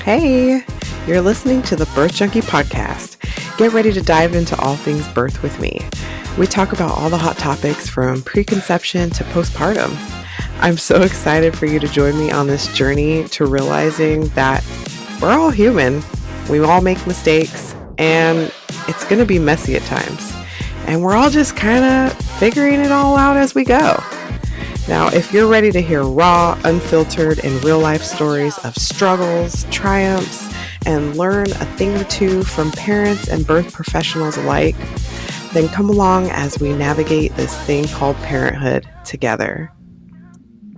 Hey, you're listening to the Birth Junkie podcast. Get ready to dive into all things birth with me. We talk about all the hot topics from preconception to postpartum. I'm so excited for you to join me on this journey to realizing that we're all human. We all make mistakes, and it's going to be messy at times. And we're all just kind of figuring it all out as we go. Now, if you're ready to hear raw, unfiltered, and real-life stories of struggles, triumphs, and learn a thing or two from parents and birth professionals alike, then come along as we navigate this thing called parenthood together.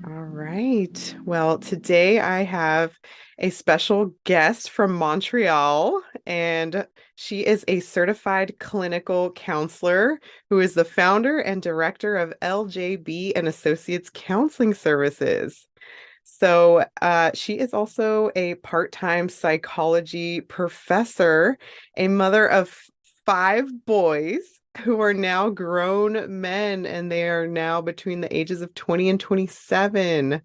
All right. Well, today I have a special guest from Montreal, and she is a certified clinical counselor who is the founder and director of LJB and Associates Counseling Services. So she is also a part-time psychology professor, a mother of 5 boys who are now grown men, and they are now between the ages of 20 and 27.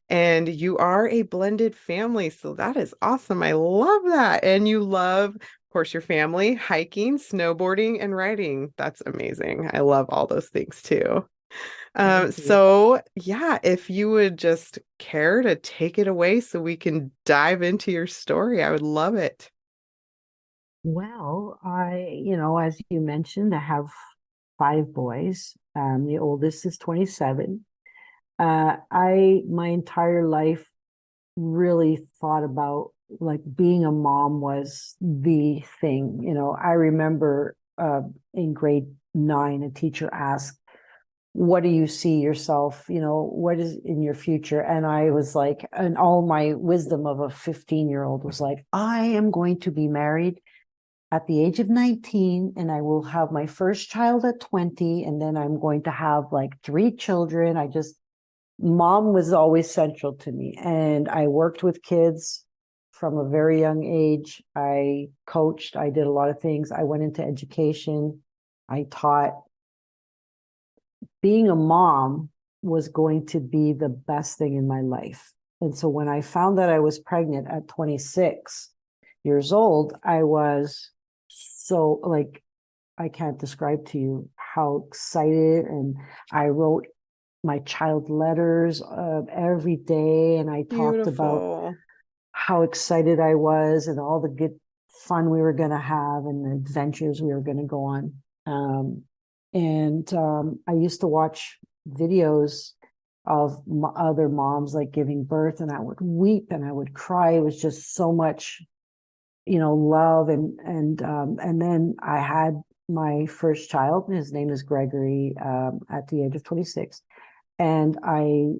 And you are a blended family. So that is awesome. I love that. And you love, of course, your family, hiking, snowboarding, and riding. That's amazing. I love all those things too. So yeah, if you would just care to take it away so we can dive into your story, I would love it. Well, as you mentioned, I have 5 boys. The oldest is 27. My entire life really thought about like being a mom was the thing. I remember in grade 9, a teacher asked, what do you see yourself? What is in your future? And I was like, and all my wisdom of a 15-year-old was like, I am going to be married at the age of 19, and I will have my first child at 20, and then I'm going to have like 3 children. Mom was always central to me, and I worked with kids from a very young age. I coached, I did a lot of things. I went into education, I taught. Being a mom was going to be the best thing in my life. And so when I found that I was pregnant at 26 years old, I was so like, I can't describe to you how excited. And I wrote my child letters every day, and I talked about Beautiful. how excited I was and all the good fun we were going to have and the adventures we were going to go on. I used to watch videos of other moms like giving birth, and I would weep and I would cry. It was just so much, love. And then I had my first child. His name is Gregory, at the age of 26. And I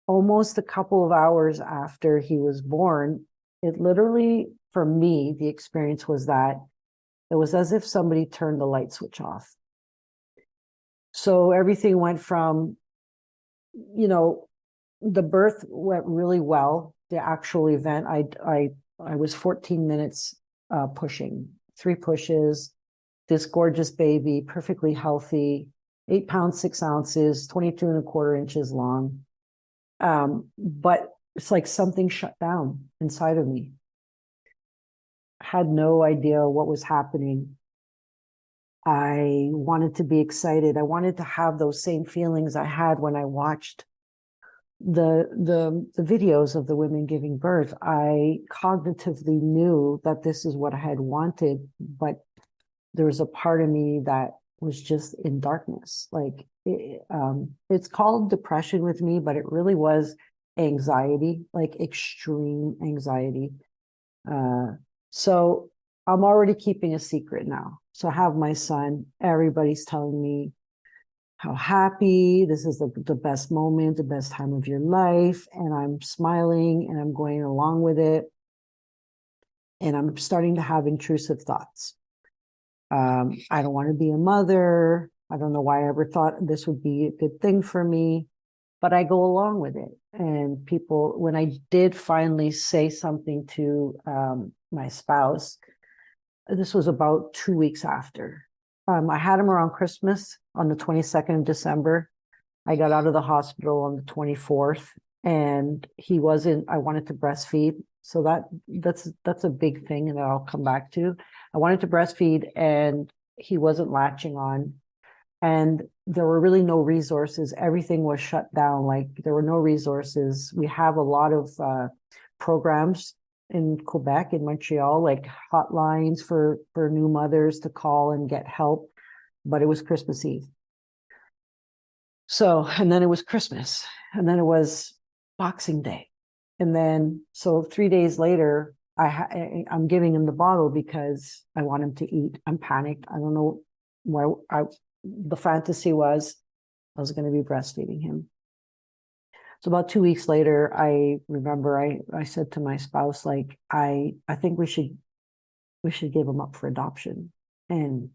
almost a couple of hours after he was born, it literally, for me, the experience was that it was as if somebody turned the light switch off. So everything went from, the birth went really well. The actual event, I was 14 minutes pushing, 3 pushes, this gorgeous baby, perfectly healthy, 8 pounds, 6 ounces, 22 and a quarter inches long. But it's like something shut down inside of me. Had no idea what was happening. I wanted to be excited. I wanted to have those same feelings I had when I watched the videos of the women giving birth. I cognitively knew that this is what I had wanted, but there was a part of me that was just in darkness. Like it's called depression with me, but it really was anxiety, like extreme anxiety. So I'm already keeping a secret now. So I have my son. Everybody's telling me how happy, this is the best moment, the best time of your life. And I'm smiling and I'm going along with it. And I'm starting to have intrusive thoughts. I don't want to be a mother. I don't know why I ever thought this would be a good thing for me, but I go along with it. And people, when I did finally say something to my spouse, this was about 2 weeks after. I had him around Christmas on the 22nd of December. I got out of the hospital on the 24th, and I wanted to breastfeed. So that's a big thing, and I'll come back to. I wanted to breastfeed, and he wasn't latching on, and there were really no resources. Everything was shut down. Like there were no resources. We have a lot of programs in Quebec, in Montreal, like hotlines for new mothers to call and get help. But it was Christmas Eve. So, and then it was Christmas, and then it was Boxing Day. And then, so 3 days later, I'm giving him the bottle because I want him to eat. I'm panicked. I don't know why. The fantasy was I was going to be breastfeeding him. So about 2 weeks later, I remember I said to my spouse, like, I think we should give him up for adoption. And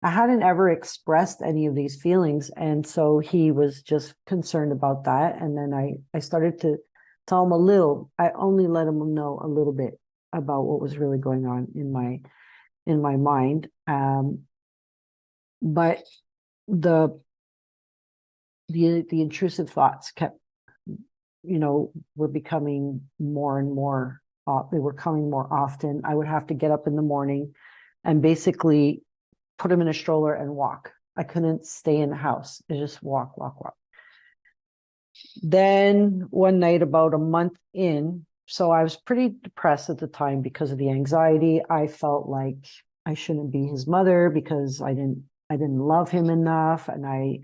I hadn't ever expressed any of these feelings. And so he was just concerned about that. And then I started to tell him I only let him know a little bit about what was really going on in my mind. But the intrusive thoughts kept, were becoming more and more, they were coming more often. I would have to get up in the morning and basically put him in a stroller and walk. I couldn't stay in the house. I just walk. Then one night, about a month in, so I was pretty depressed at the time because of the anxiety. I felt like I shouldn't be his mother because I didn't love him enough, and I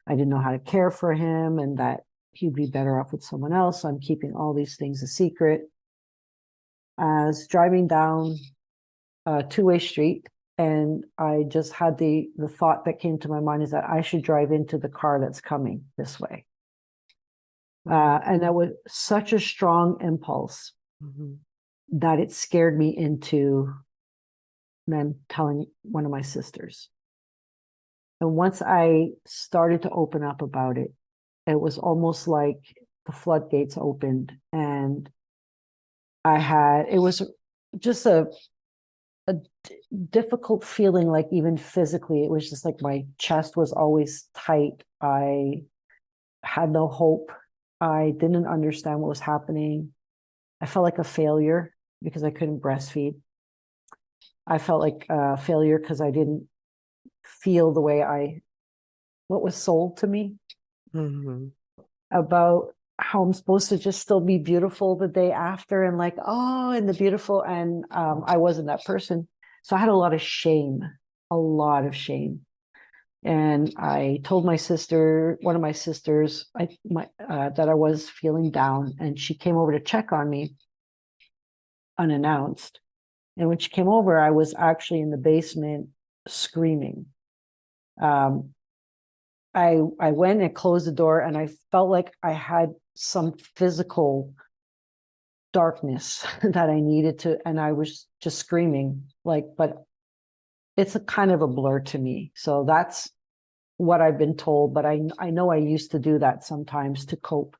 didn't know how to care for him, and that he'd be better off with someone else. So I'm keeping all these things a secret. I was driving down a two-way street, and I just had the thought that came to my mind is that I should drive into the car that's coming this way. And that was such a strong impulse that it scared me into then telling one of my sisters. And once I started to open up about it, it was almost like the floodgates opened, and it was just a difficult feeling, like even physically. It was just like my chest was always tight. I had no hope. I didn't understand what was happening. I felt like a failure because I couldn't breastfeed. I felt like a failure because I didn't feel the way what was sold to me about how I'm supposed to just still be beautiful the day after, and like, and the beautiful. And I wasn't that person. So I had a lot of shame. And I told my sister, one of my sisters, that I was feeling down, and she came over to check on me unannounced. And when she came over, I was actually in the basement screaming. I went and closed the door, and I felt like I had some physical darkness that I needed to, and I was just screaming, like, but it's a kind of a blur to me. So that's what I've been told, but I know I used to do that sometimes to cope.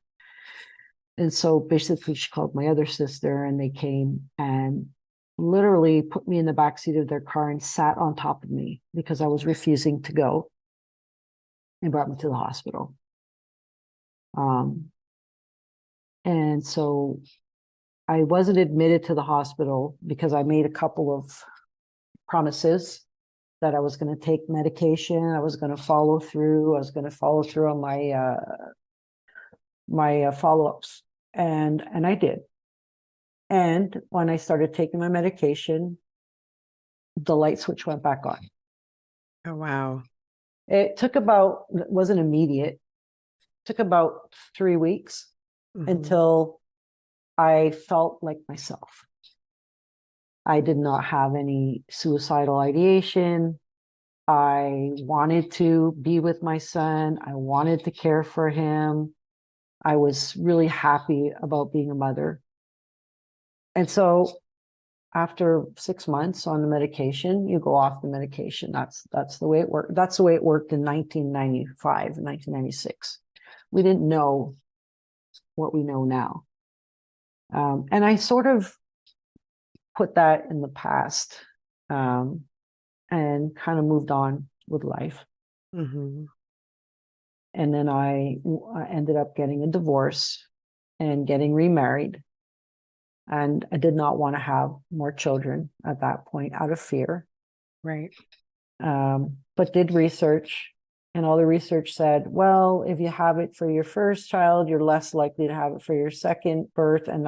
And so basically she called my other sister, and they came and literally put me in the backseat of their car and sat on top of me because I was refusing to go, and brought me to the hospital. And so I wasn't admitted to the hospital because I made a couple of promises that I was going to take medication. I was going to follow through. I was going to follow through on my follow-ups. And I did. And when I started taking my medication, the light switch went back on. Oh, wow. It wasn't immediate. It took about 3 weeks until I felt like myself. I did not have any suicidal ideation. I wanted to be with my son. I wanted to care for him. I was really happy about being a mother. And so after 6 months on the medication, you go off the medication. That's the way it worked. That's the way it worked in 1995 and 1996. We didn't know what we know now. And I sort of put that in the past, and kind of moved on with life. And then I ended up getting a divorce and getting remarried. And I did not want to have more children at that point out of fear. Right. But did research, and all the research said, well, if you have it for your first child, you're less likely to have it for your second birth. And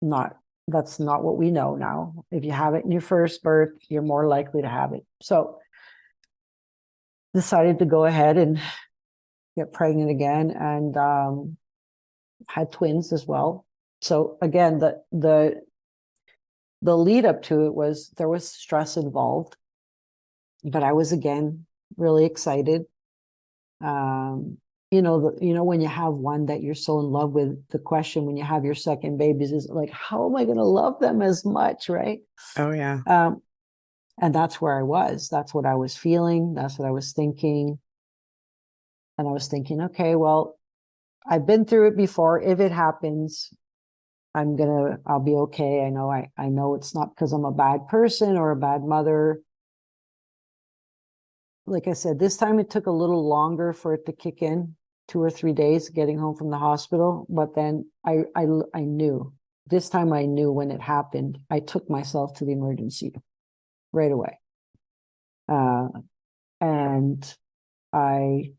not that's not what we know now. If you have it in your first birth, you're more likely to have it. So decided to go ahead and get pregnant again, and had twins as well. So again, the lead up to it was, there was stress involved, but I was again really excited. When you have one that you're so in love with, the question when you have your second babies is like, how am I going to love them as much, right? Oh, yeah. And that's where I was. That's what I was feeling. That's what I was thinking. And I was thinking, okay, well, I've been through it before. If it happens, I'll be okay. I know it's not because I'm a bad person or a bad mother. Like I said, this time it took a little longer for it to kick in, 2 or 3 days getting home from the hospital. But then I knew this time. I knew when it happened. I took myself to the emergency right away. And I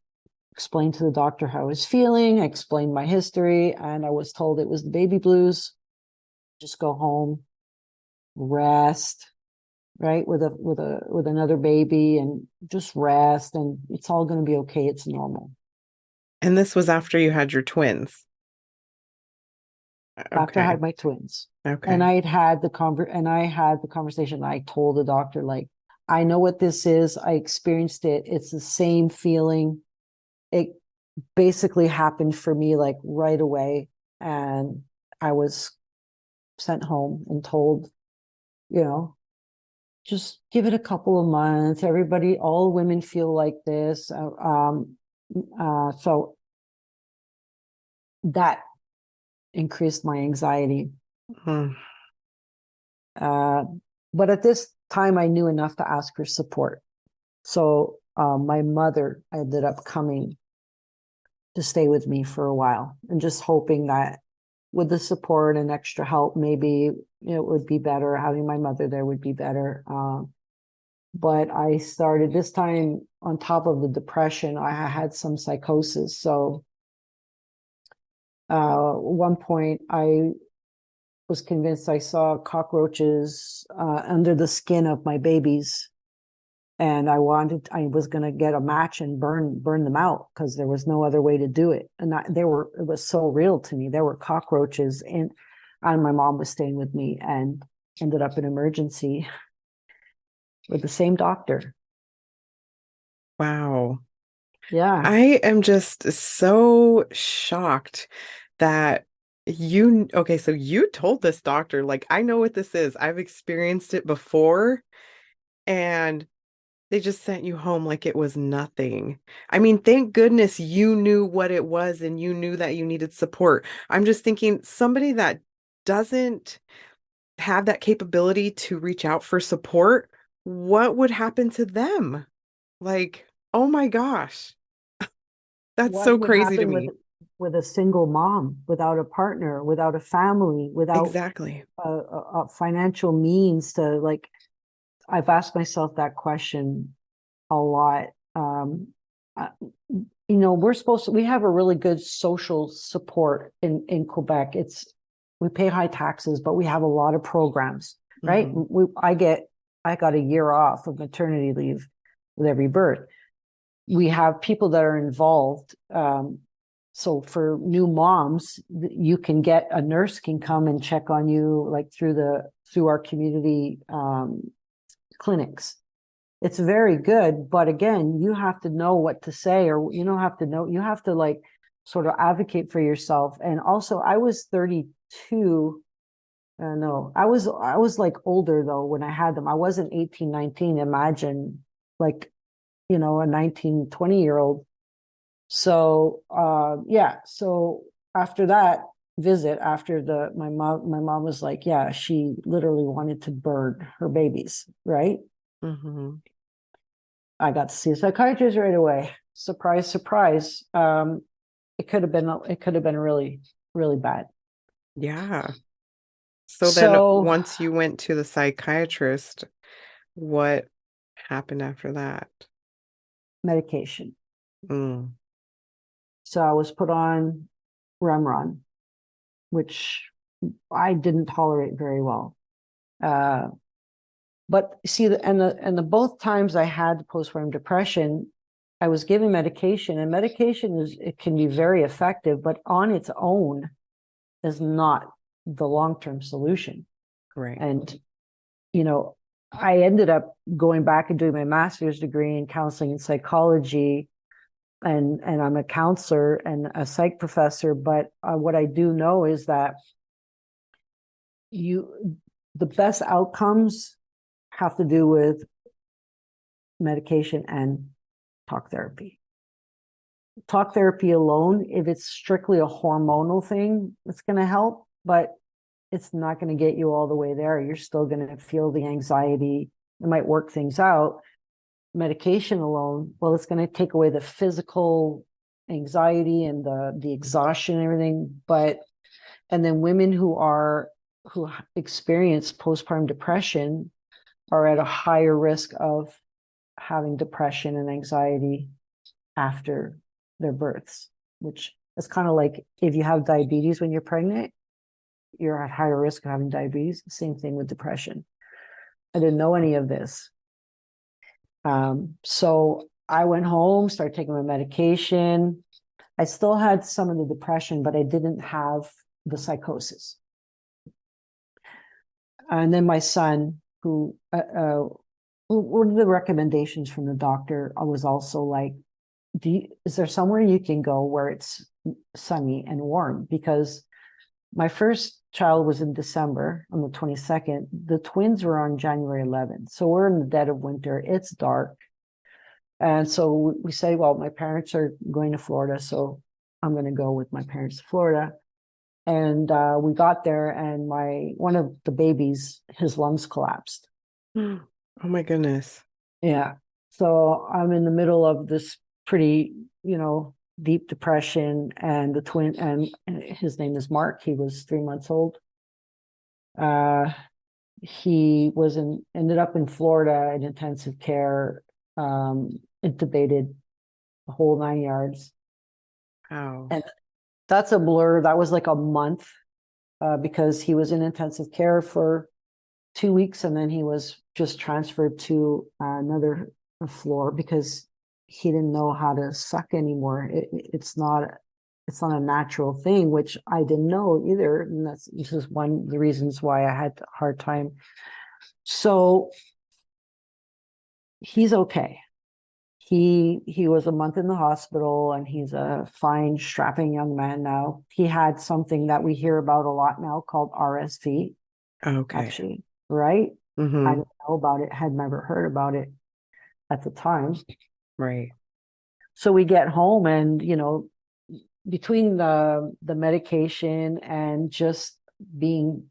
explained to the doctor how I was feeling. I explained my history, and I was told it was the baby blues. Just go home, rest, right, with another baby, and just rest, and it's all going to be okay. It's normal. And this was after you had your twins. After I Okay. had my twins, and Okay. I had the conversation. I told the doctor, like, I know what this is. I experienced it. It's the same feeling. It basically happened for me like right away, and I was sent home and told, you know, just give it a couple of months. All women feel like this. So that increased my anxiety. Hmm. Uh, but at this time, I knew enough to ask for support. So my mother ended up coming to stay with me for a while, and just hoping that with the support and extra help, maybe it would be better. Having my mother there would be better. But I started this time, on top of the depression, I had some psychosis. So at one point, I was convinced I saw cockroaches under the skin of my babies, and I was going to get a match and burn them out, because there was no other way to do it. And it was so real to me. There were cockroaches, and my mom was staying with me, and ended up in emergency with the same doctor. Wow. Yeah. I am just so shocked that okay, so you told this doctor, like, I know what this is. I've experienced it before, and they just sent you home like it was nothing. I mean, thank goodness you knew what it was and you knew that you needed support. I'm just thinking, somebody that doesn't have that capability to reach out for support, what would happen to them? Like, oh my gosh, that's What so would crazy to happen me. with a single mom, without a partner, without a family, without Exactly. a financial means to, like, I've asked myself that question a lot. Uh, we have a really good social support in Quebec. We pay high taxes, but we have a lot of programs, right? Hmm. I got a year off of maternity leave with every birth. We have people that are involved. So for new moms, you can get a nurse can come and check on you, like through our community clinics. It's very good, but again, you have to know what to say, or you have to, like, sort of advocate for yourself. And also, I was 32. No, I was like older though when I had them. I wasn't 18, 19. Imagine, like, a 19, 20-year-old. So yeah. So after that visit, after my mom was like, yeah, she literally wanted to burn her babies, right? Hmm. I got to see a psychiatrist right away. Surprise, surprise. It could have been really, really bad. Yeah. So then So once you went to the psychiatrist, what happened after that? medication. Mm, So I was put on Remron, which I didn't tolerate very well. Uh, but see, the both times I had postpartum depression, I was given medication, and medication it can be very effective, but on its own is not the long-term solution. right. And you know, I ended up going back and doing my master's degree in counseling and psychology, and I'm a counselor and a psych professor. But what I do know is that the best outcomes have to do with medication and talk therapy. Talk therapy alone, if it's strictly a hormonal thing, it's going to help, but it's not going to get you all the way there. You're still going to feel the anxiety. It might work things out. Medication alone, well, it's going to take away the physical anxiety and the exhaustion and everything. And then women who experience postpartum depression are at a higher risk of having depression and anxiety after their births, which is kind of like if you have diabetes when you're pregnant, you're at higher risk of having diabetes. Same thing with depression. I didn't know any of this. So I went home, started taking my medication. I still had some of the depression, but I didn't have the psychosis. And then my son, who one of the recommendations from the doctor, I was also like, is there somewhere you can go where it's sunny and warm? Because my first child was in December on the 22nd. The twins were on January 11th. So we're in the dead of winter. It's dark. And so we say, well, my parents are going to Florida, so I'm going to go with my parents to Florida. And we got there, and one of the babies, his lungs collapsed. Oh my goodness. Yeah. So I'm in the middle of this pretty, deep depression, and the twin, and his name is Mark. He was 3 months old. He ended up in Florida in intensive care, intubated, the whole 9 yards. Wow. And that's a blur. That was like a month, because he was in intensive care for 2 weeks, and then he was just transferred to another floor because he didn't know how to suck anymore. It's not a natural thing, which I didn't know either. And this is one of the reasons why I had a hard time. So he's okay. He was a month in the hospital, and he's a fine, strapping young man now. He had something that we hear about a lot now called RSV, Okay. actually, right? Mm-hmm. I didn't know about it, had never heard about it at the time. Right. So we get home, and between the medication and just being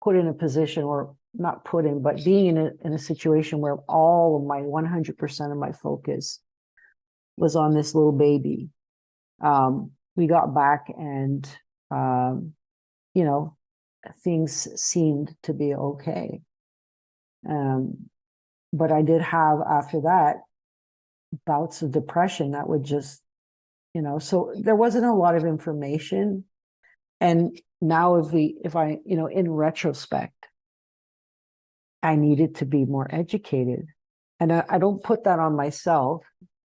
put in a position, or not put in, but being in a situation where all of my 100% of my focus was on this little baby. We got back, and things seemed to be okay. But I did have, after that, bouts of depression that would just, so there wasn't a lot of information. And now if I, in retrospect, I needed to be more educated. And I don't put that on myself,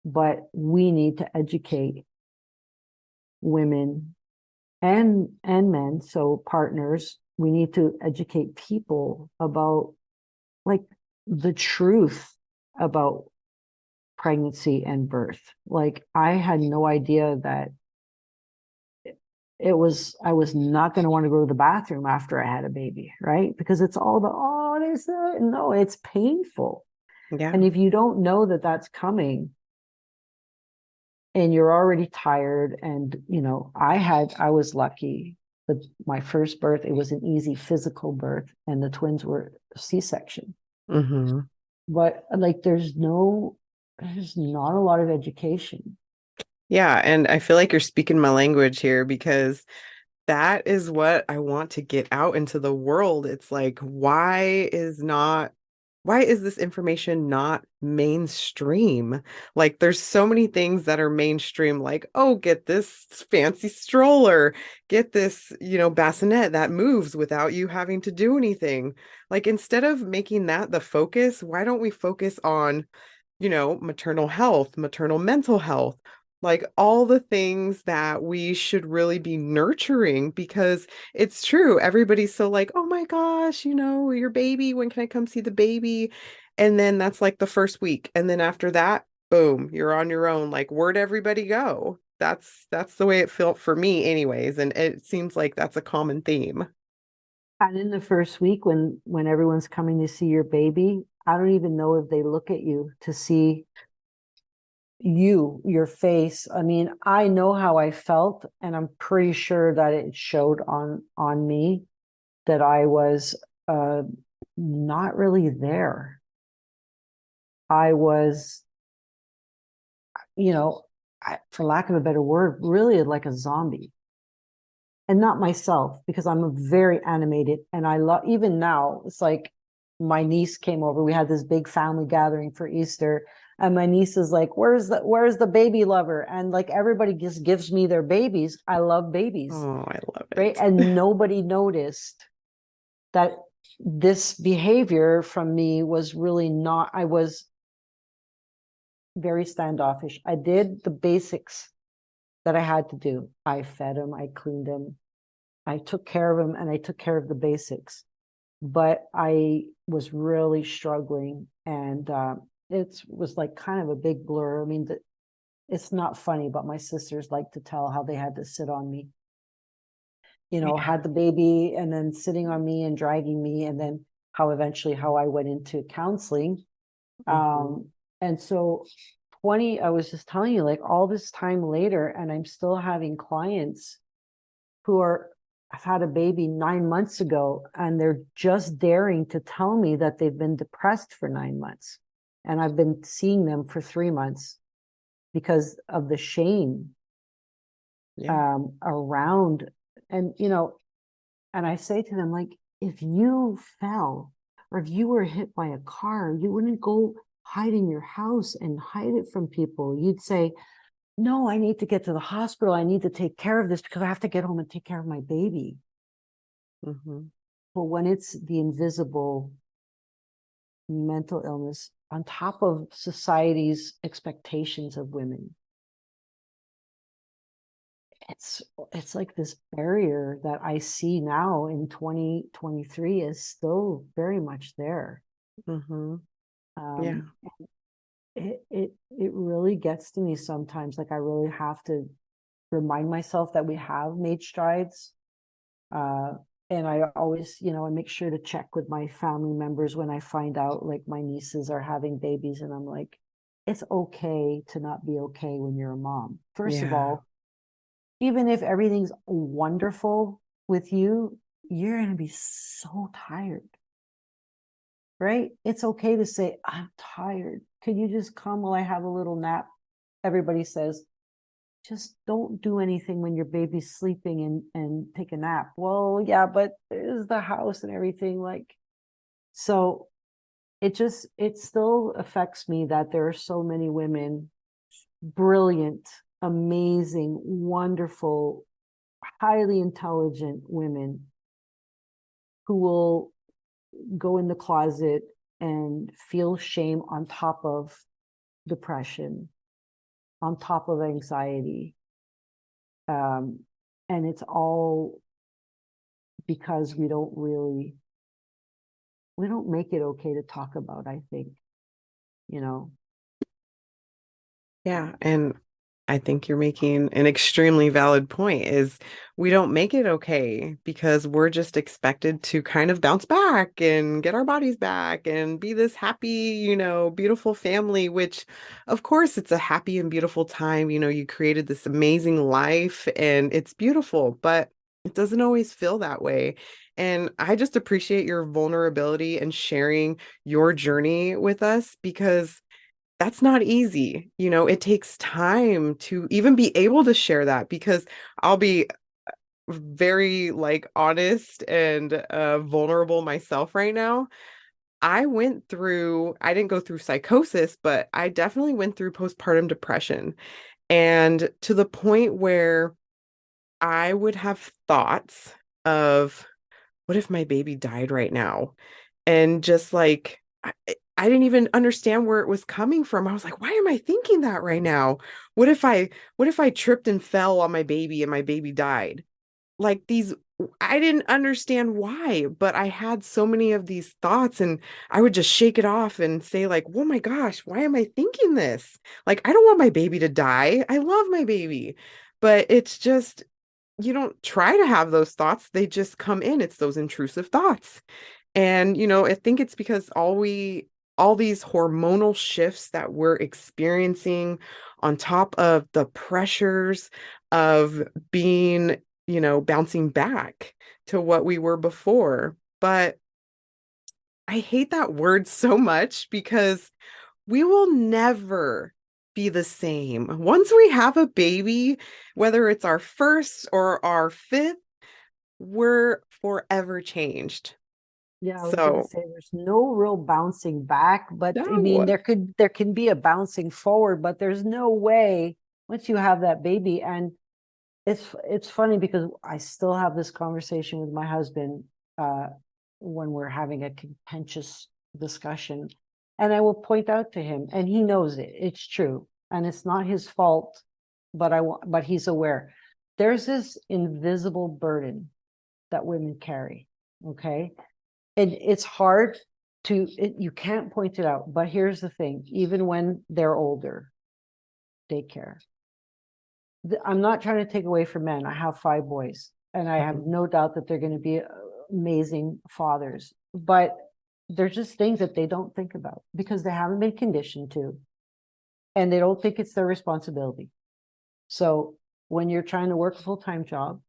but we need to educate women and men, so partners. We need to educate people about, like, the truth about pregnancy and birth. Like, I had no idea that I was not going to want to go to the bathroom after I had a baby, right? Because it's all about, oh, there's no, it's painful. Yeah. And if you don't know that that's coming, and you're already tired, and I was lucky, but my first birth, it was an easy physical birth, and the twins were C-section. Mm-hmm. But like, there's not a lot of education. Yeah, and I feel like you're speaking my language here because that is what I want to get out into the world. It's like, why is this information not mainstream? Like, there's so many things that are mainstream, like, oh, get this fancy stroller, get this, bassinet that moves without you having to do anything. Like, instead of making that the focus, why don't we focus on maternal health, maternal mental health, like all the things that we should really be nurturing because it's true. Everybody's so like, oh my gosh, your baby, when can I come see the baby? And then that's like the first week. And then after that, boom, you're on your own. Like, where'd everybody go? That's the way it felt for me anyways. And it seems like that's a common theme. And in the first week, when everyone's coming to see your baby, I don't even know if they look at you to see your face. I mean, I know how I felt, and I'm pretty sure that it showed on me that I was not really there. I was, for lack of a better word, really like a zombie. And not myself, because I'm a very animated, and I love, even now, it's like my niece came over. We had this big family gathering for Easter, and my niece is like, where's the baby lover? And like everybody just gives me their babies. I love babies, Oh, I love right? it. And nobody noticed that this behavior from me was really not, I was very standoffish. I did the basics that I had to do. I fed him, I cleaned him, I took care of him, and I took care of the basics. But I was really struggling, and it was like kind of a big blur. I mean, it's not funny, but my sisters like to tell how they had to sit on me, Yeah. had the baby and then sitting on me and dragging me, and then how I went into counseling. Mhm. And so I was just telling you, like all this time later, and I'm still having clients who I've had a baby 9 months ago, and they're just daring to tell me that they've been depressed for 9 months. And I've been seeing them for 3 months because of the shame Yeah. around. And, and I say to them, like, if you fell or if you were hit by a car, you wouldn't go hide in your house and hide it from people. You'd say, no, I need to get to the hospital. I need to take care of this because I have to get home and take care of my baby. Mhm. But when it's the invisible mental illness on top of society's expectations of women, it's it's like this barrier that I see now in 2023 is still very much there. Mhm. Yeah. Um, it really gets to me sometimes. Like I really have to remind myself that we have made strides. Uh, and I always, I make sure to check with my family members when I find out like my nieces are having babies, and I'm like, it's okay to not be okay when you're a mom. First of Yeah. all, even if everything's wonderful with you, you're going to be so tired, right? It's okay to say, I'm tired. Could you just come while I have a little nap? Everybody says, just don't do anything when your baby's sleeping and take a nap. Well, yeah, but there's the house and everything. Like, so it still affects me that there are so many women, brilliant, amazing, wonderful, highly intelligent women who will go in the closet and feel shame on top of depression, on top of anxiety. Um, and it's all because we don't make it okay to talk about, I think, you know. Yeah, and I think you're making an extremely valid point is we don't make it okay because we're just expected to kind of bounce back and get our bodies back and be this happy, beautiful family, which of course it's a happy and beautiful time. You created this amazing life and it's beautiful, but it doesn't always feel that way. And I just appreciate your vulnerability and sharing your journey with us because that's not easy. It takes time to even be able to share that because I'll be very like honest and vulnerable myself right now. I didn't go through psychosis, but I definitely went through postpartum depression. And to the point where I would have thoughts of, what if my baby died right now? And just like, I didn't even understand where it was coming from. I was like, why am I thinking that right now? What if I tripped and fell on my baby and my baby died? Like these, I didn't understand why, but I had so many of these thoughts and I would just shake it off and say like, oh my gosh, why am I thinking this? Like, I don't want my baby to die. I love my baby. But it's just, you don't try to have those thoughts. They just come in. It's those intrusive thoughts. And, I think it's because all these hormonal shifts that we're experiencing on top of the pressures of being, bouncing back to what we were before. But I hate that word so much because we will never be the same. Once we have a baby, whether it's our first or our fifth, we're forever changed. Yeah, I was gonna So, say there's no real bouncing back, but I mean no. there can be a bouncing forward, but there's no way once you have that baby. And it's funny because I still have this conversation with my husband uh when we're having a contentious discussion, and I will point out to him, and he knows it. It's true, and it's not his fault, but he's aware. There's this invisible burden that women carry, okay? And it's hard you can't point it out, but here's the thing: even when they're older, daycare, I'm not trying to take away from men. I have 5 boys, and I have Mhm. no doubt that they're going to be amazing fathers, but there's just things that they don't think about because they haven't been conditioned to, and they don't think it's their responsibility. So when you're trying to work a full-time job,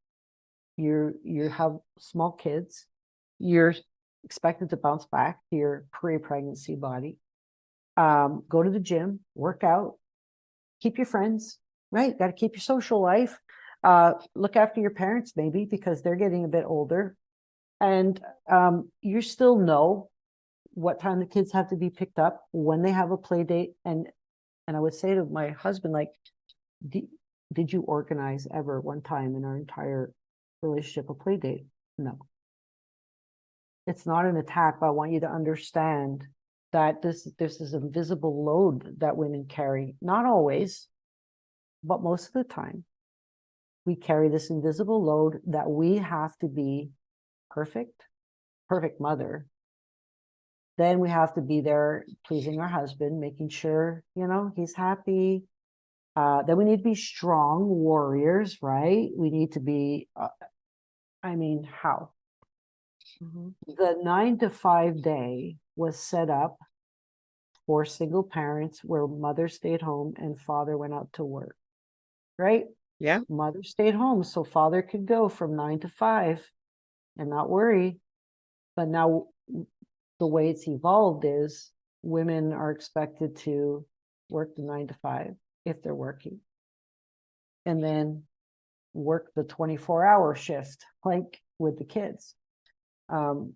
you have small kids, you're expected to bounce back to your pre-pregnancy body. Go to the gym, work out, keep your friends, right? Got to keep your social life. Look after your parents, maybe, because they're getting a bit older. And you still know what time the kids have to be picked up, when they have a play date. And I would say to my husband, like, did you organize ever one time in our entire relationship a play date? No. It's not an attack, but I want you to understand that this is a invisible load that women carry. Not always, but most of the time. We carry this invisible load that we have to be perfect, perfect mother. Then we have to be there pleasing our husband, making sure, he's happy. Then we need to be strong warriors, right? We need to be, how? Mhm. The 9 to 5 day was set up for single parents where mother stayed home and father went out to work, right? Yeah. Mother stayed home so father could go from 9 to 5 and not worry. But now the way it's evolved is women are expected to work the 9 to 5 if they're working, and then work the 24-hour shift, like with the kids.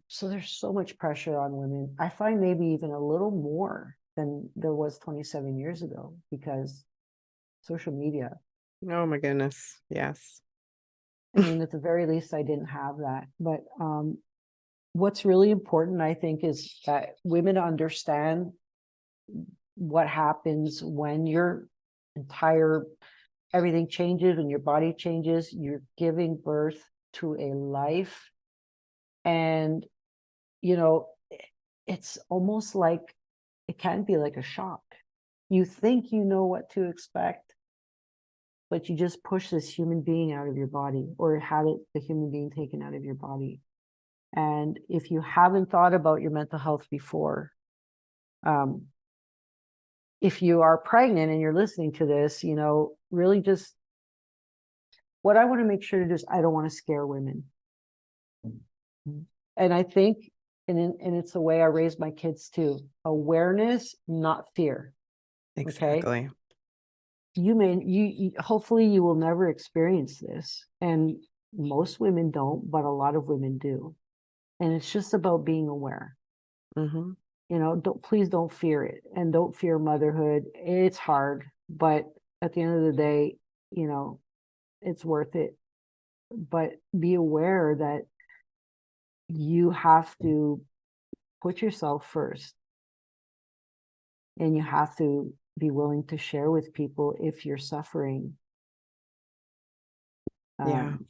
So there's so much pressure on women. I find maybe even a little more than there was 27 years ago because social media. Oh my goodness. Yes. I mean, at the very least, I didn't have that. But what's really important, I think, is that women understand what happens when your entire everything changes and your body changes. You're giving birth to a life, and you know it's almost like it can be like a shock. You think you know what to expect, but you just push this human being out of your body, or had the human being taken out of your body. And if you haven't thought about your mental health before, um, if you are pregnant and you're listening to this, really just what I want to make sure to do is I don't want to scare women. And I think, and it's the way I raise my kids too: awareness, not fear. Okay. Exactly. You hopefully you will never experience this. And Most women don't, but a lot of women do. And it's just about being aware. Mm-hmm. Please don't fear it, and don't fear motherhood. It's hard, but at the end of the day, you know, it's worth it. But be aware that you have to put yourself first, and you have to be willing to share with people if you're suffering. Yeah. Um,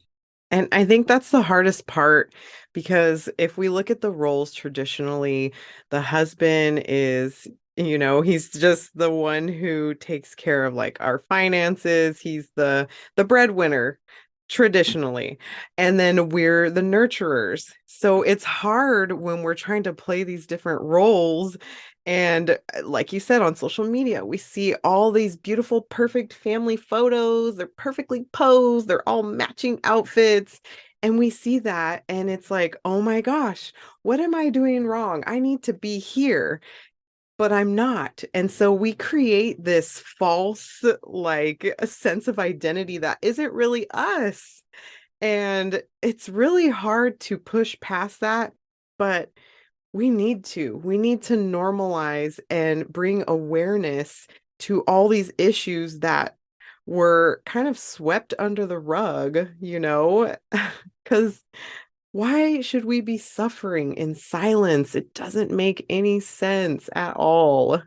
And I think that's the hardest part because if we look at the roles traditionally, the husband is, he's just the one who takes care of like our finances. He's the breadwinner traditionally. And then we're the nurturers. So it's hard when we're trying to play these different roles. And like you said, on social media, we see all these beautiful, perfect family photos. They're perfectly posed, they're all matching outfits. And we see that, and it's like, oh my gosh, what am I doing wrong? I need to be here, but I'm not. And so we create this false, like, a sense of identity that isn't really us. And it's really hard to push past that, but we need to normalize and bring awareness to all these issues that were kind of swept under the rug, because why should we be suffering in silence? It doesn't make any sense at all.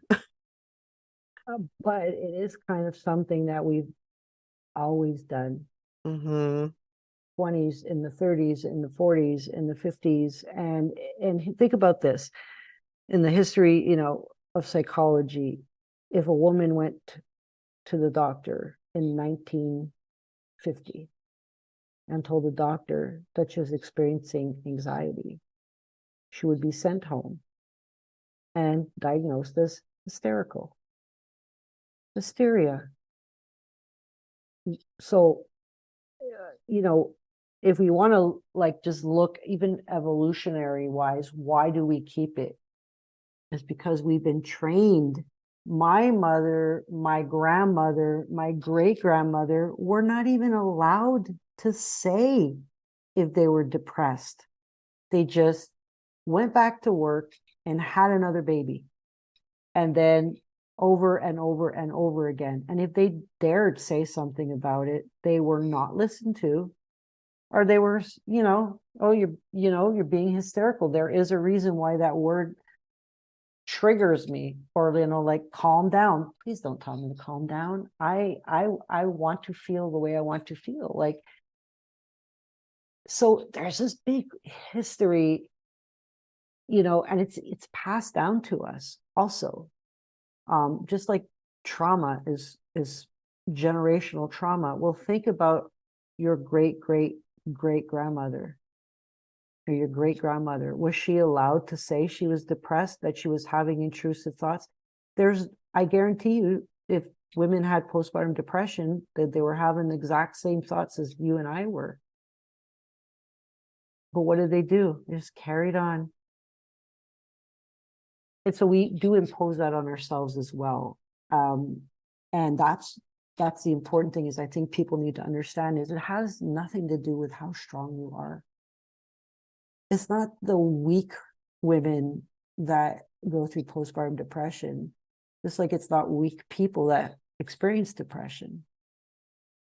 but it is kind of something that we've always done. Hmm. 20s, in the 30s, in the 40s, in the 50s, and think about this. In the history, of psychology, if a woman went to the doctor in 1950 and told the doctor that she was experiencing anxiety, she would be sent home and diagnosed as hysterical, hysteria. So, if we want to like just look even evolutionary wise, why do we keep it? It's because we've been trained. My mother, my grandmother, my great grandmother were not even allowed to say if they were depressed. They just went back to work and had another baby. And then over and over and over again. And if they dared say something about it, they were not listened to, or they were, oh, you're being hysterical. There is a reason why that word triggers me, or like, calm down. Please don't tell me to calm down. I want to feel the way I want to feel. Like, so there's this big history, and it's passed down to us also. Just like trauma is generational trauma. Well, think about your great grandmother, or your great grandmother. Was she allowed to say she was depressed, that she was having intrusive thoughts? I guarantee you, if women had postpartum depression, that they were having the exact same thoughts as you and I were. But what did they do? They just carried on. And so we do impose that on ourselves as well. And that's the important thing, is I think people need to understand, is it has nothing to do with how strong you are. It's not the weak women that go through postpartum depression, just like it's not weak people that experience depression.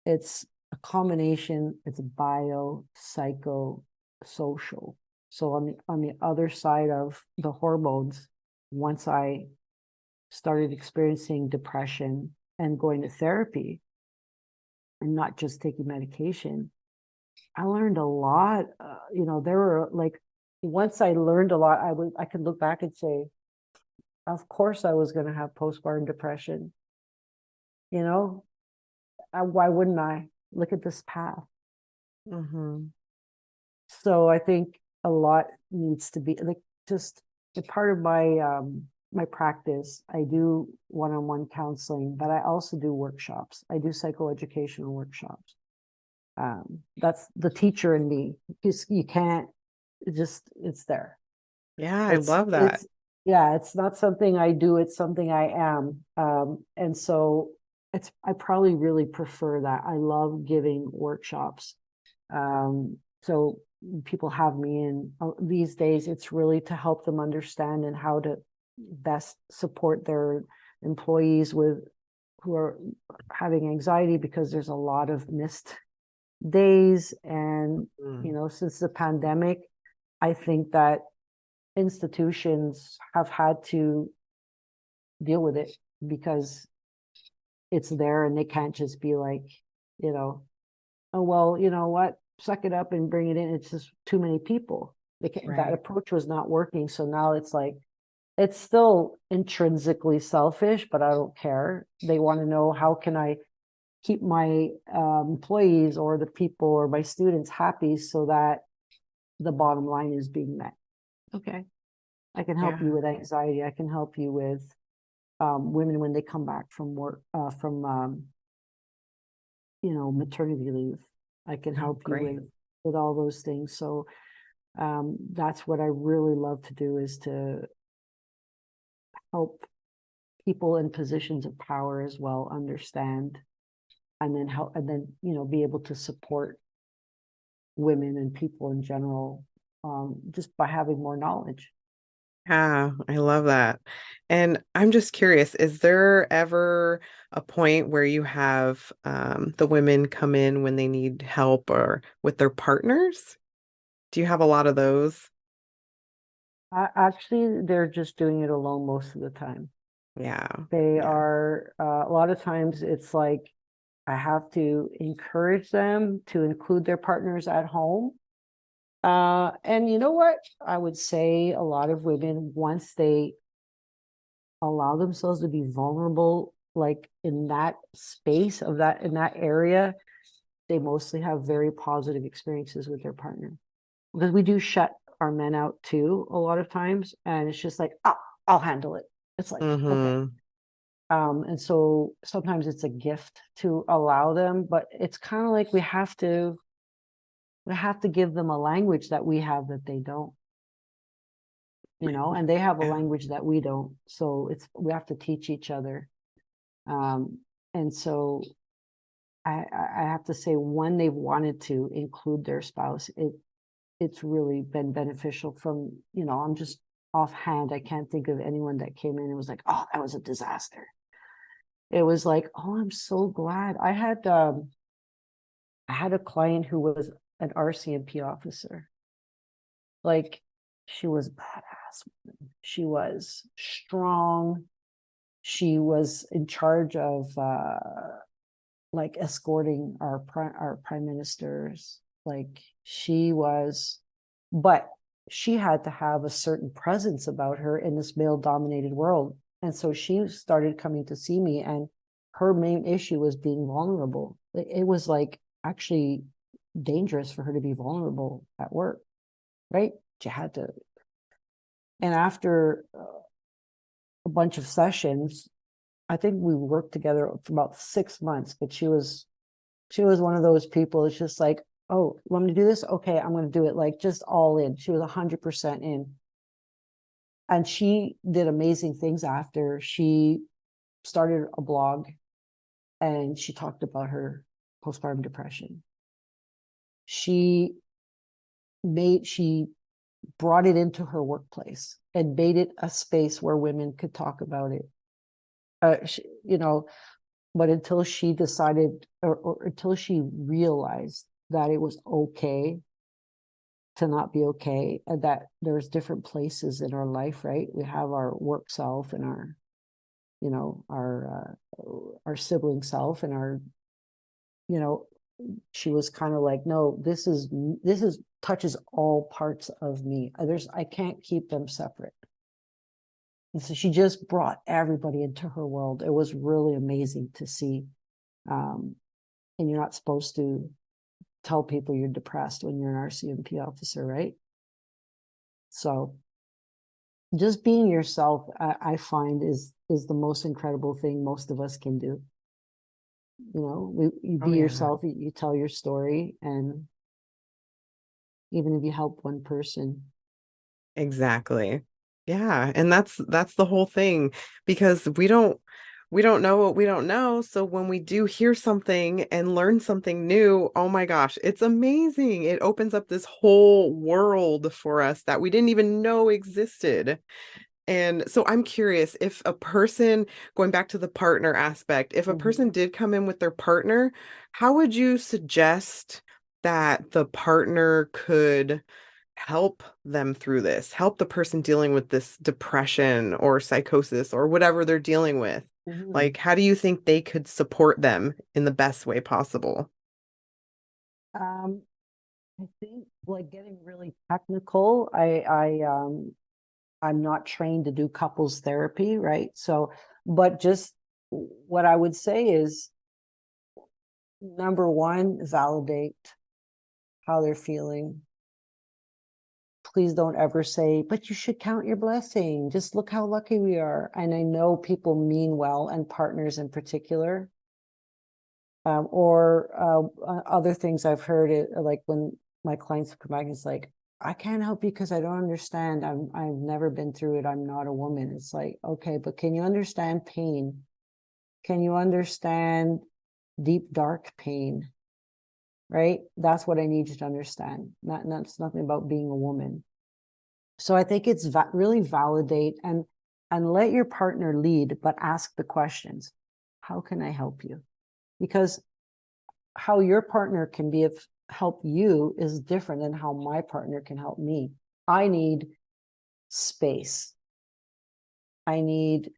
It's a combination. It's bio, psycho, social. So on the other side of the hormones, once I started experiencing depression and going to therapy and not just taking medication, I learned a lot. There were like, once I learned a lot, I could look back and say, of course I was going to have postpartum depression. Why wouldn't I? Look at this path. Hmm. So I think a lot needs to be like, just a part of my practice. I do one-on-one counseling, but I also do workshops. I do psychoeducational workshops. That's the teacher in me. You can't it's there. Yeah, I It's love that. it's yeah, it's not something I do, it's something I am. And so I probably really prefer that. I love giving workshops. So people have me in these days, it's really to help them understand and how to best support their employees with who are having anxiety, because there's a lot of missed days. And, since the pandemic, I think that institutions have had to deal with it because it's there and they can't just be like, oh, well, you know what, suck it up and bring it in. It's just too many people. That approach was not working. So now it's like, it's still intrinsically selfish, but I don't care. They want to know, how can I keep my employees or the people or my students happy so that the bottom line is being met. Okay. I can help you with anxiety. I can help you with women when they come back from work, from maternity leave. I can help you with all those things. So that's what I really love to do, is to help people in positions of power as well understand, and then help, and then be able to support women and people in general, just by having more knowledge. Yeah, I love that. And I'm just curious, is there ever a point where you have the women come in when they need help or with their partners? Do you have a lot of those? Actually, they're just doing it alone most of the time. Yeah. They Yeah. are, a lot of times it's like, I have to encourage them to include their partners at home. And you know what? I would say a lot of women, once they allow themselves to be vulnerable, like in that space of that, in that area, they mostly have very positive experiences with their partner. Because we do shut our men out too, a lot of times. And it's just like, oh, I'll handle it. It's like, okay. Mm-hmm. And so sometimes it's a gift to allow them, but it's kind of like we have to give them a language that we have that they don't, and they have a Yeah. language that we don't. So we have to teach each other. And so I have to say, when they've wanted to include their spouse, it's really been beneficial. I'm just offhand, I can't think of anyone that came in and was like, oh, that was a disaster. It was like, oh, I'm so glad. I had a client who was an RCMP officer. Like, she was badass. She was strong. She was in charge of like escorting our prime ministers. Like, she was, but she had to have a certain presence about her in this male dominated world. And so she started coming to see me, and her main issue was being vulnerable. It was like actually dangerous for her to be vulnerable at work, right? She had to. And after a bunch of sessions, I think we worked together for about 6 months, but she was one of those people. It's just like, oh, you want me to do this? Okay, I'm going to do it. Like, just all in. She was 100% in. And she did amazing things after. She started a blog and she talked about her postpartum depression. She she brought it into her workplace and made it a space where women could talk about it. She, but until she decided, or until she realized that it was okay to not be okay, and that there's different places in our life, right? We have our work self and our, our sibling self and our, you know, she was kind of like, no, this is touches all parts of me. I can't keep them separate. And so she just brought everybody into her world. It was really amazing to see. And you're not supposed to tell people you're depressed when you're an RCMP officer, right? So just being yourself, I find is the most incredible thing most of us can do. You Oh, be yeah. yourself, you tell your story, and even if you help one person. Exactly. Yeah. And that's the whole thing, because we don't we don't know what we don't know. So when we do hear something and learn something new, oh my gosh, it's amazing. It opens up this whole world for us that we didn't even know existed. And so I'm curious if a person, going back to the partner aspect, if a Mhm. person did come in with their partner, how would you suggest that the partner could help them through this, help the person dealing with this depression or psychosis or whatever they're dealing with? Mhm. Like, how do you think they could support them in the best way possible? Um, I think like getting really technical, I'm not trained to do couples therapy, right? So, but just what I would say is number one, validate how they're feeling. Please don't ever say, but you should count your blessing. Just look how lucky we are. And I know people mean well, and partners in particular. Or other things I've heard it like when my clients come back, it's like, I can't help you because I don't understand. I've never been through it. I'm not a woman. It's like, okay, but can you understand pain? Can you understand deep, dark pain? Right? That's what I need you to understand. That's nothing about being a woman. So I think it's really validate and let your partner lead, but ask the questions. How can I help you? Because how your partner can be of help you is different than how my partner can help me. I need space. I need,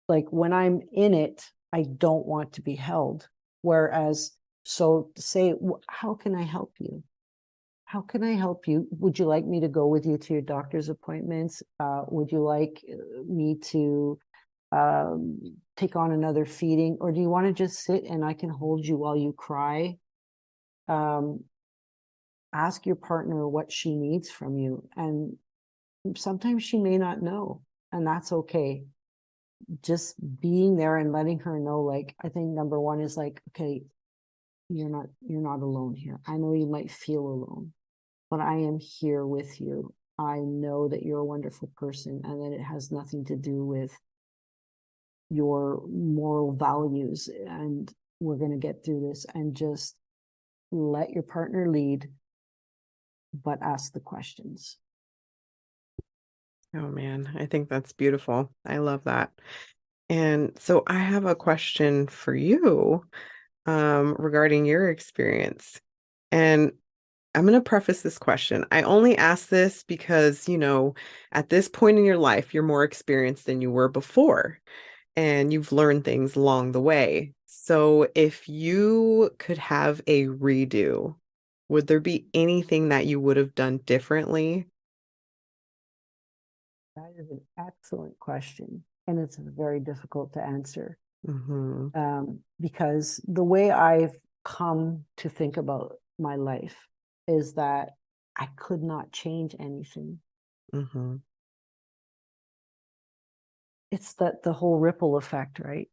like, when I'm in it, I don't want to be held. Whereas, so to say, how can I help you? How can I help you? Would you like me to go with you to your doctor's appointments? Would you like me to take on another feeding? Or do you want to just sit and I can hold you while you cry? Um, Ask your partner what she needs from you. And sometimes she may not know, and that's okay. Just being there and letting her know, like, I think number one is like, okay, you're not alone here. I know you might feel alone, but I am here with you. I know that you're a wonderful person and that it has nothing to do with your moral values. And we're going to get through this, and just let your partner lead, but ask the questions. Oh man, I think that's beautiful. I love that. And so I have a question for you regarding your experience. And I'm going to preface this question. I only ask this because, at this point in your life, you're more experienced than you were before, and you've learned things along the way. So if you could have a redo, would there be anything that you would have done differently? That is an excellent question, and it's very difficult to answer, Mm-hmm. because the way I've come to think about my life is that I could not change anything. Mm-hmm. It's that the whole ripple effect, right?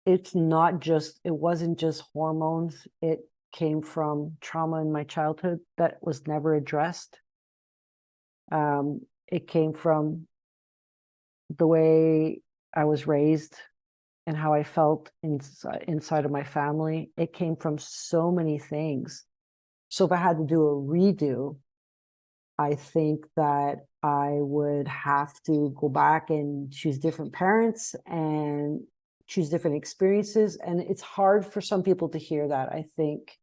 It wasn't just hormones. It came from trauma in my childhood that was never addressed. It came from the way I was raised and how I felt inside of my family. It came from so many things. So if I had to do a redo, I think that I would have to go back and choose different parents and choose different experiences. And it's hard for some people to hear that. I think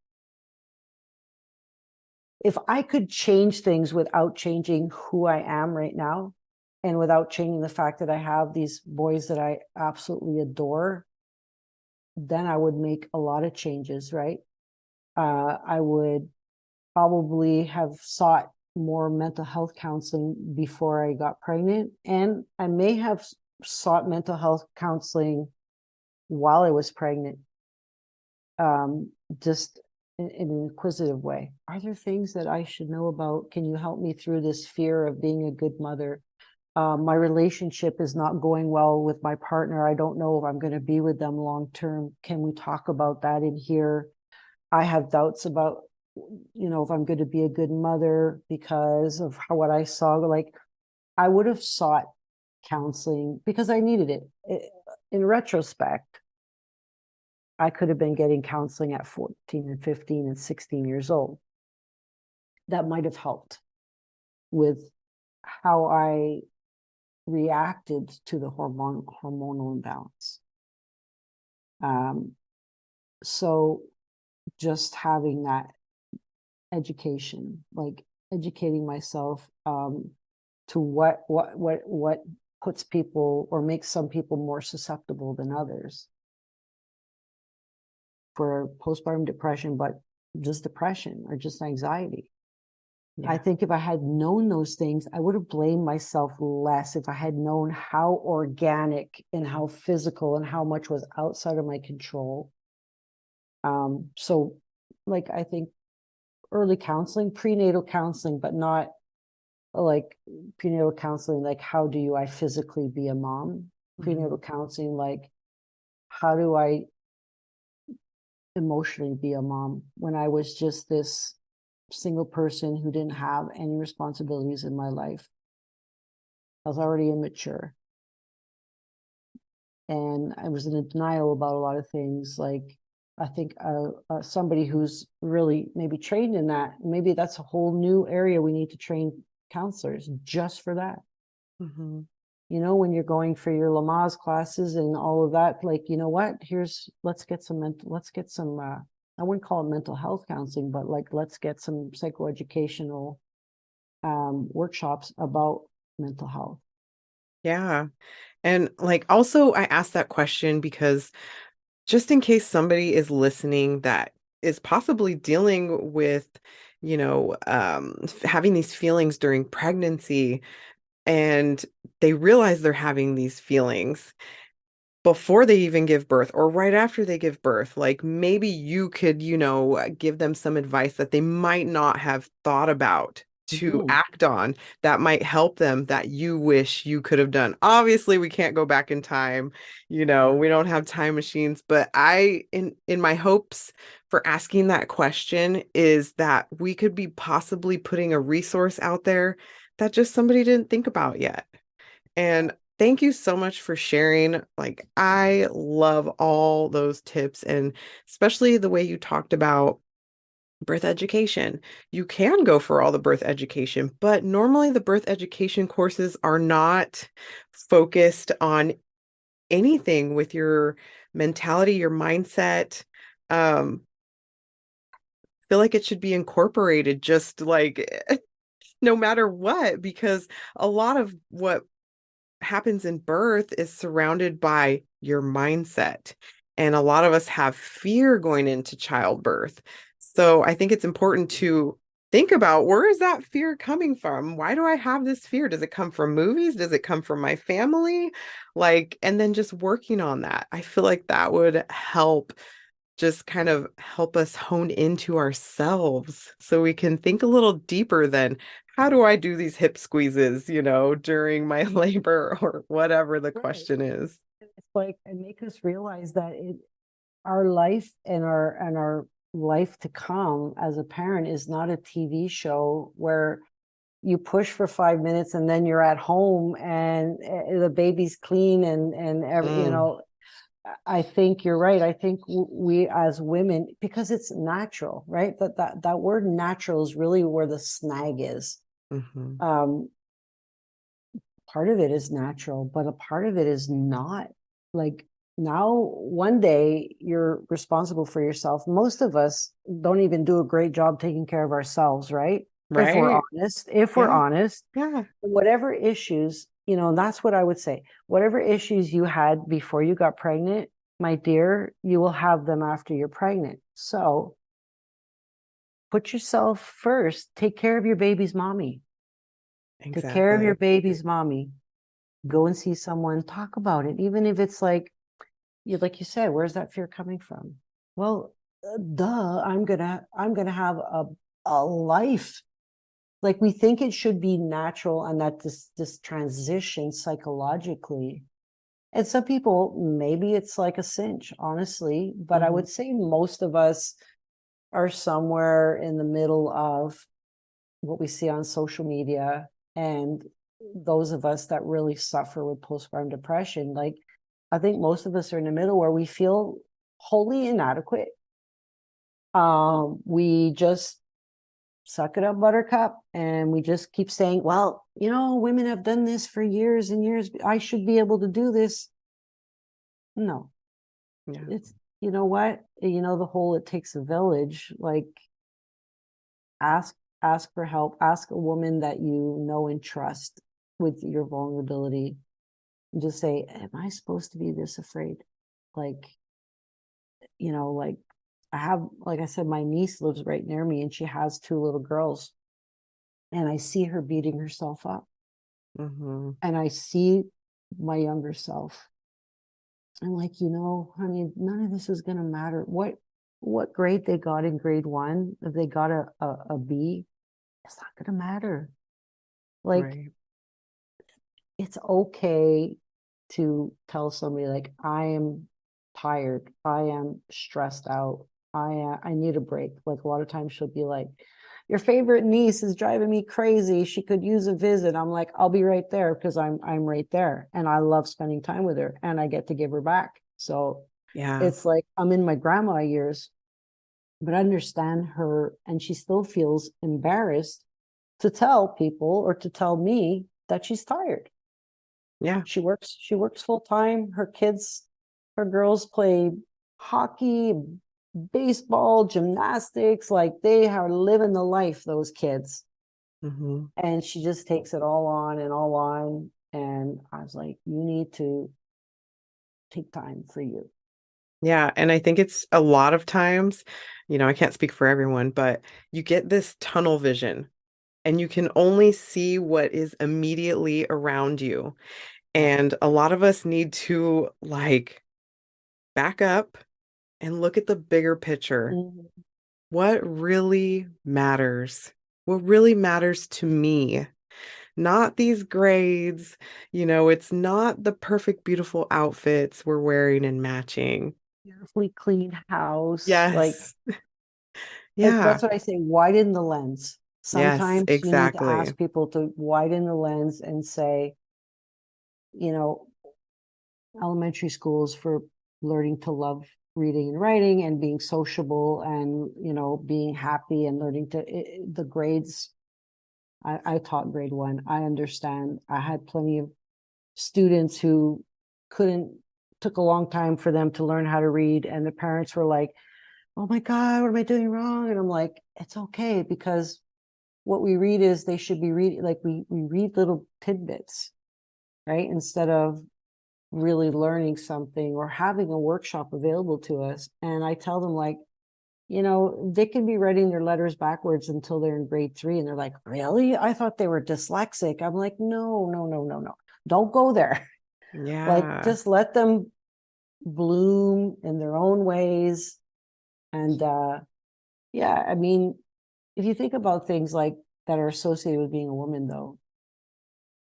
if I could change things without changing who I am right now, and without changing the fact that I have these boys that I absolutely adore, then I would make a lot of changes, right? I would probably have sought more mental health counseling before I got pregnant. And I may have sought mental health counseling while I was pregnant, just in an inquisitive way. Are there things that I should know about? Can you help me through this fear of being a good mother? My relationship is not going well with my partner. I don't know if I'm going to be with them long term. Can we talk about that in here? I have doubts about, if I'm going to be a good mother because of what I saw. Like, I would have sought counseling because I needed it. in retrospect, I could have been getting counseling at 14 and 15 and 16 years old. That might have helped with how I reacted to the hormonal imbalance. So just having that education, like educating myself to what puts people or makes some people more susceptible than others for postpartum depression, but just depression or just anxiety. Yeah. I think if I had known those things, I would have blamed myself less if I had known how organic and how physical and how much was outside of my control. So like, I think early counseling, prenatal counseling, but not like prenatal counseling, like how do I physically be a mom? Prenatal counseling, like how do I emotionally be a mom when I was just this single person who didn't have any responsibilities in my life. I was already immature. And I was in denial about a lot of things. Like, I think somebody who's really maybe trained in that, maybe that's a whole new area we need to train counselors just for that. Mm-hmm. You know, when you're going for your Lamaze classes and all of that, like, you know what, let's get some, I wouldn't call it mental health counseling, but like, let's get some psychoeducational workshops about mental health. Yeah. And like, also, I asked that question because just in case somebody is listening that is possibly dealing with, having these feelings during pregnancy, and they realize they're having these feelings before they even give birth or right after they give birth, like maybe you could, give them some advice that they might not have thought about to act on that might help them, that you wish you could have done. Obviously, we can't go back in time, we don't have time machines, but in my hopes for asking that question is that we could be possibly putting a resource out there that just somebody didn't think about yet. And thank you so much for sharing. Like, I love all those tips, and especially the way you talked about birth education. You can go for all the birth education, but normally the birth education courses are not focused on anything with your mentality, your mindset. Feel like it should be incorporated just like no matter what, because a lot of what happens in birth is surrounded by your mindset. And a lot of us have fear going into childbirth. So I think it's important to think about, where is that fear coming from? Why do I have this fear? Does it come from movies? Does it come from my family? Like, and then just working on that. I feel like that would help, just kind of help us hone into ourselves so we can think a little deeper than, how do I do these hip squeezes, during my labor or whatever the question is. It's like, and make us realize that our life and our life to come as a parent is not a TV show where you push for 5 minutes and then you're at home and the baby's clean and I think you're right. I think we as women, because it's natural, right? That word natural is really where the snag is. Part of it is natural, but a part of it is not. Like, now, one day you're responsible for yourself. Most of us don't even do a great job taking care of ourselves, right? Right. If we're honest, whatever issues, that's what I would say. Whatever issues you had before you got pregnant, my dear, you will have them after you're pregnant. So put yourself first. Take care of your baby's mommy. Exactly. Take care of your baby's mommy. Go and see someone, talk about it. Even if it's like you said, where's that fear coming from? Well, I'm gonna have a life. Like, we think it should be natural, and that this transition psychologically, and some people, maybe it's like a cinch, honestly, but I would say most of us are somewhere in the middle of what we see on social media, and those of us that really suffer with postpartum depression, like, I think most of us are in the middle where we feel wholly inadequate. We just suck it up, buttercup, and we just keep saying, well, women have done this for years and years. I should be able to do this. No, Yeah. it's, you know what? The whole it takes a village. Like, ask ask for help. Ask a woman that you know and trust with your vulnerability. And just say, am I supposed to be this afraid? Like, like like I said, my niece lives right near me and she has two little girls. And I see her beating herself up. Mm-hmm. And I see my younger self. I'm like, honey, none of this is going to matter. What grade they got in grade 1, if they got a B, it's not going to matter. Like, Right. it's okay to tell somebody, like, I am tired, I am stressed out, I need a break. Like, a lot of times she'll be like, your favorite niece is driving me crazy, she could use a visit. I'm like, I'll be right there, because I'm right there, and I love spending time with her, and I get to give her back. So Yeah. it's like I'm in my grandma years, but I understand her, and she still feels embarrassed to tell people or to tell me that she's tired. Yeah. She works full time. Her girls play hockey, baseball, gymnastics. Like, they are living the life, those kids. Mm-hmm. And she just takes it all on and all on. And I was like, you need to take time for you. Yeah. And I think it's a lot of times, I can't speak for everyone, but you get this tunnel vision and you can only see what is immediately around you. Yeah. And a lot of us need to like back up and look at the bigger picture. Mhm. What really matters? What really matters to me? Not these grades, it's not the perfect, beautiful outfits we're wearing and matching. Beautifully clean house. Like, Yes. Yeah. that's what I say. Widen the lens. Yes, Sometimes you need to exactly. ask people to widen the lens and say, you know, elementary schools for learning to love reading and writing and being sociable and, being happy and learning to the grades. I taught grade 1. I understand. I had plenty of students who couldn't, took a long time for them to learn how to read. And the parents were like, oh my God, what am I doing wrong? And I'm like, it's okay, because what we read is, they should be reading, like, we read little tidbits, right? Instead of really learning something or having a workshop available to us. And I tell them, like, they can be writing their letters backwards until they're in grade 3. And they're like, really? I thought they were dyslexic. I'm like, no, no, no, no, no. Don't go there. Like, Yeah. just let them bloom in their own ways. And yeah, I mean, if you think about things like that are associated with being a woman, though,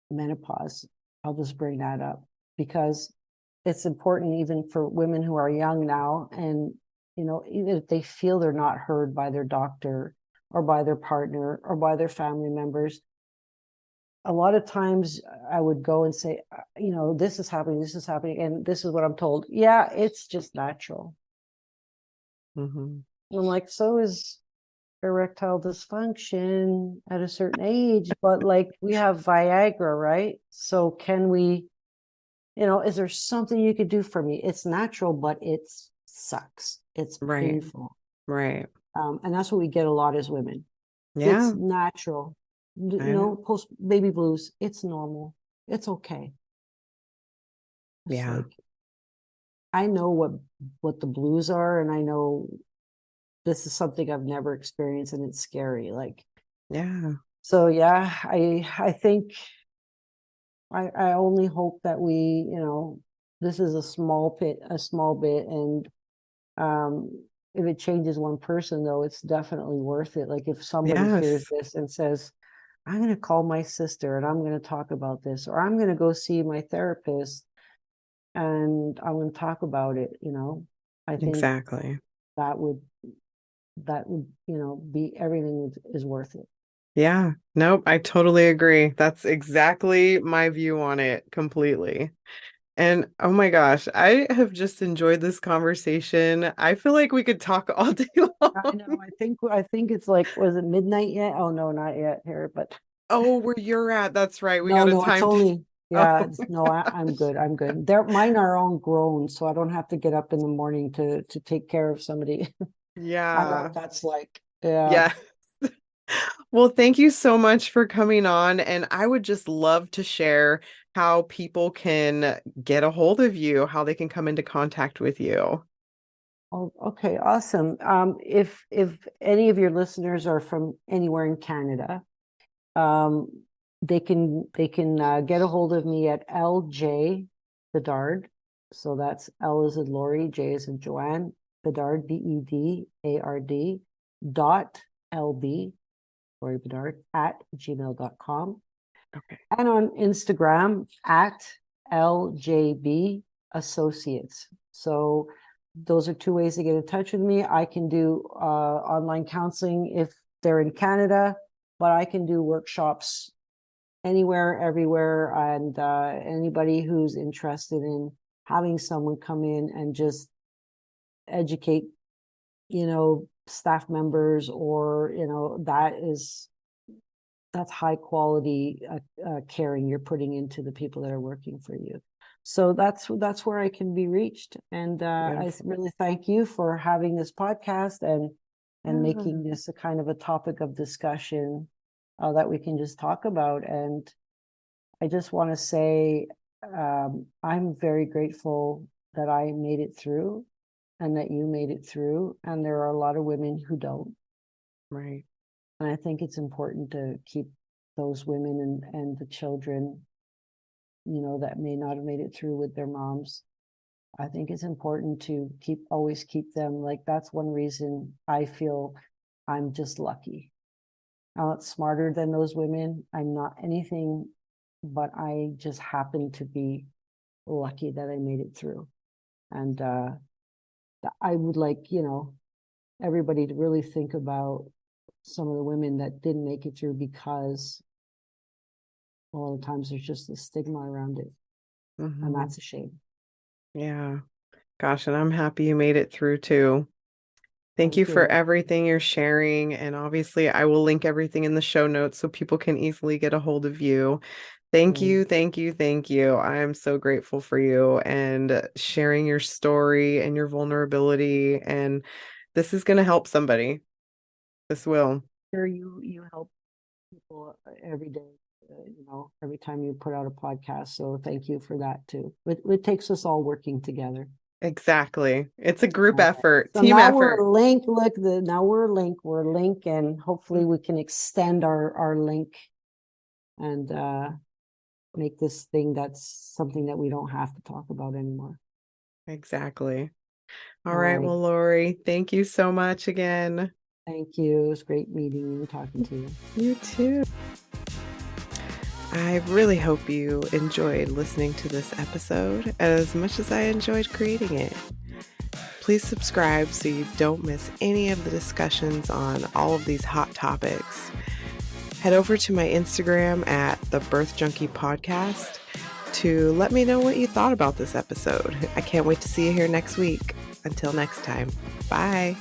menopause, I'll just bring that up because it's important even for women who are young now. And, even if they feel they're not heard by their doctor or by their partner or by their family members, a lot of times I would go and say, this is happening, and this is what I'm told. Yeah, it's just natural. Hmm. And I'm like, so is erectile dysfunction at a certain age, but like, we have Viagra, right? So can we, is there something you could do for me? It's natural, but it sucks. It's Right. painful. Right. And that's what we get a lot as women. It's Yeah. natural. I know. Post baby blues, it's normal. It's okay. It's Yeah. like, I know what the blues are, and I know this is something I've never experienced, and it's scary. Like, Yeah. so yeah, I think I only hope that we, this is a small bit, and if it changes one person, though, it's definitely worth it. Like, if somebody hears Yes. this and says, I'm going to call my sister and I'm going to talk about this, or I'm going to go see my therapist and I'm going to talk about it, I think Exactly. that would be everything is worth it. Yeah. Nope. I totally agree. That's exactly my view on it completely. And oh my gosh, I have just enjoyed this conversation. I feel like we could talk all day I long. know. I think it's like, was it midnight yet? Oh no, not yet here, but Oh, where you're at. That's right. We no, got a no, it's time to. only, Oh, yeah, no, I'm good. I'm good. Mine are all grown, so I don't have to get up in the morning to take care of somebody. I know what yeah. that's like. Yeah. Yeah. Well, thank you so much for coming on. And I would just love to share how people can get a hold of you, how they can come into contact with you. Oh, okay, awesome. If any of your listeners are from anywhere in Canada, um, they can get a hold of me at LJ Bedard. So that's L is in Laurie, J is in Joanne, Bedard, Bedard, .lb, Laurie Bedard, at gmail.com. Okay. And on Instagram at LJB Associates. So those are two ways to get in touch with me. I can do online counseling if they're in Canada, but I can do workshops anywhere, everywhere. And anybody who's interested in having someone come in and just educate, staff members, or, that's high quality caring you're putting into the people that are working for you. So that's where I can be reached. And I Beautiful. really thank you for having this podcast and Yeah. making this a kind of a topic of discussion that we can just talk about. And I just want to say I'm very grateful that I made it through and that you made it through. And there are a lot of women who don't. Right. And I think it's important to keep those women and the children, that may not have made it through with their moms. I think it's important to always keep them. Like, that's one reason I feel I'm just lucky. I'm not smarter than those women. I'm not anything, but I just happen to be lucky that I made it through. And I would like, everybody to really think about some of the women that didn't make it through, because a lot of times there's just a stigma around it, and Hmm. that's a shame. Yeah. Gosh, and I'm happy you made it through too. Thank you Thank for you. everything you're sharing. And obviously, I will link everything in the show notes so people can easily get a hold of you. Thank Mm. you, thank you, thank you. I am so grateful for you and sharing your story and your vulnerability. And this is going to help somebody. This will. Sure, you help people every day, every time you put out a podcast. So thank you for that too. It takes us all working together. Exactly. It's a group All right. effort, So team now we're effort. a link. Look, now we're a link, and hopefully we can extend our link and make this thing that's something that we don't have to talk about anymore. Exactly. All All right. right. Well, Lori, thank you so much again. Thank you. It was great meeting you and talking to you. You too. I really hope you enjoyed listening to this episode as much as I enjoyed creating it. Please subscribe so you don't miss any of the discussions on all of these hot topics. Head over to my Instagram at the Birth Junkie Podcast to let me know what you thought about this episode. I can't wait to see you here next week. Until next time, bye.